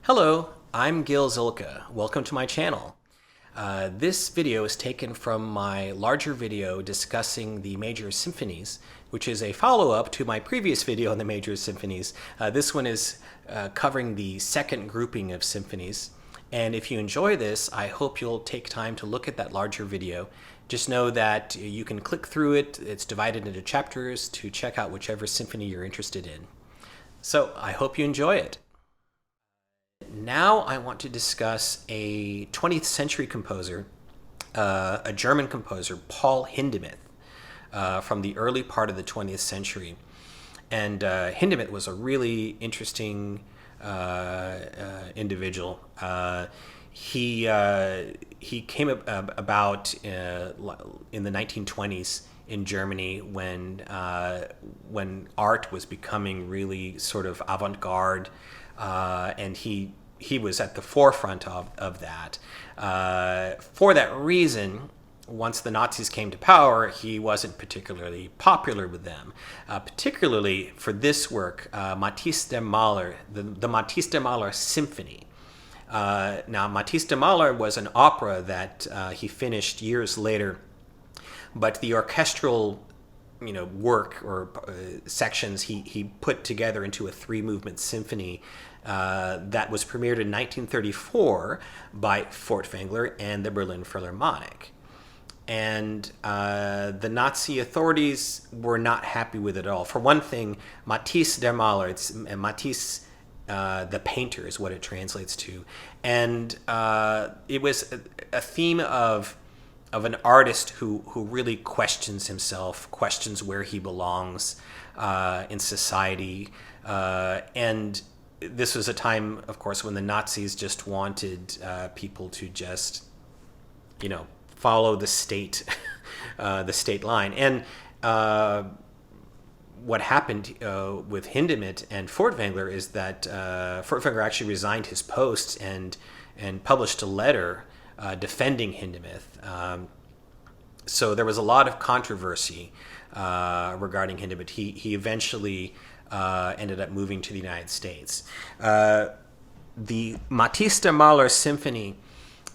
Hello, I'm Gil Zilkha. Welcome to my channel. This video is taken from my larger video discussing the major symphonies, which is a follow-up to my previous video on the major symphonies. This one is covering the second grouping of symphonies. And if you enjoy this, I hope you'll take time to look at that larger video. Just know that you can click through it. It's divided into chapters to check out whichever symphony you're interested in. So I hope you enjoy it. Now I want to discuss a 20th century composer, a German composer, Paul Hindemith, from the early part of the 20th century. And Hindemith was a really interesting individual. He came about in the 1920s in Germany when art was becoming really sort of avant-garde. And he was at the forefront of that. For that reason, once the Nazis came to power, he wasn't particularly popular with them. Particularly for this work, Mathis der Maler, the Mathis der Maler Symphony. Now, Mathis der Maler was an opera that he finished years later, but the orchestral work or sections he put together into a three-movement symphony that was premiered in 1934 by Furtwängler and the Berlin Philharmonic. And the Nazi authorities were not happy with it at all. For one thing, Mathis der Maler, it's Mathis the painter is what it translates to. And it was a theme of an artist who really questions himself, questions where he belongs in society. And this was a time, of course, when the Nazis just wanted people to just, follow the state, the state line. And what happened with Hindemith and Furtwängler is that Furtwängler actually resigned his post and published a letter defending Hindemith. So there was a lot of controversy regarding Hindemith. He eventually ended up moving to the United States. The Mathis der Maler Symphony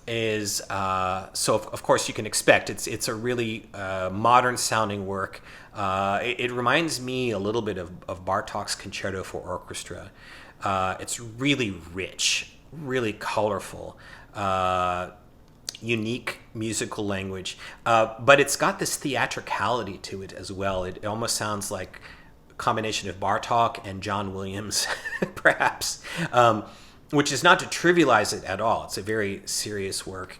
is, so of course you can expect, it's a really modern sounding work. It reminds me a little bit of Bartók's Concerto for Orchestra. It's really rich, really colorful. Unique musical language, but it's got this theatricality to it as well. It almost sounds like a combination of Bartók and John Williams, perhaps, which is not to trivialize it at all. It's a very serious work.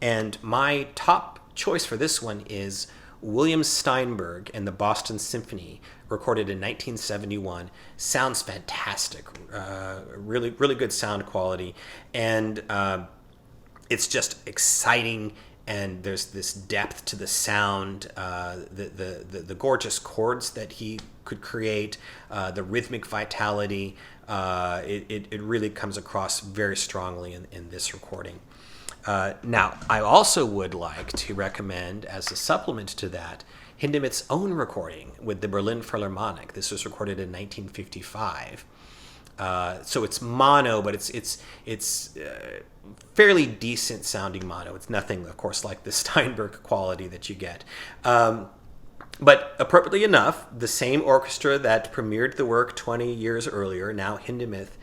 And my top choice for this one is William Steinberg and the Boston Symphony, recorded in 1971. Sounds fantastic, really good sound quality. And it's just exciting, and there's this depth to the sound, the gorgeous chords that he could create, the rhythmic vitality. It really comes across very strongly in this recording. Now, I also would like to recommend, as a supplement to that, Hindemith's own recording with the Berlin Philharmonic. This was recorded in 1955. So it's mono, but it's fairly decent sounding mono. It's nothing, of course, like the Steinberg quality that you get. But appropriately enough, the same orchestra that premiered the work 20 years earlier, now Hindemith,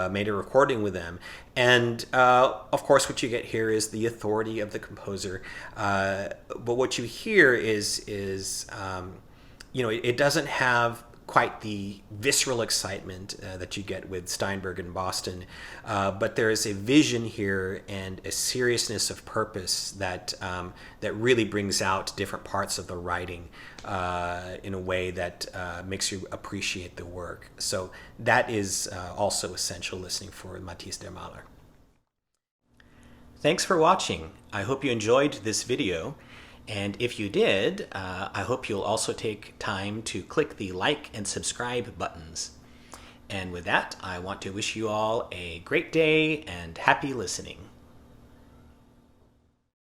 made a recording with them. And of course, what you get here is the authority of the composer. But what you hear is it doesn't have quite the visceral excitement that you get with Steinberg and Boston, but there is a vision here and a seriousness of purpose that really brings out different parts of the writing in a way that makes you appreciate the work. So that is also essential listening for Mathis der Maler. Thanks for watching. I hope you enjoyed this video. And if you did, I hope you'll also take time to click the like and subscribe buttons. And with that, I want to wish you all a great day and happy listening.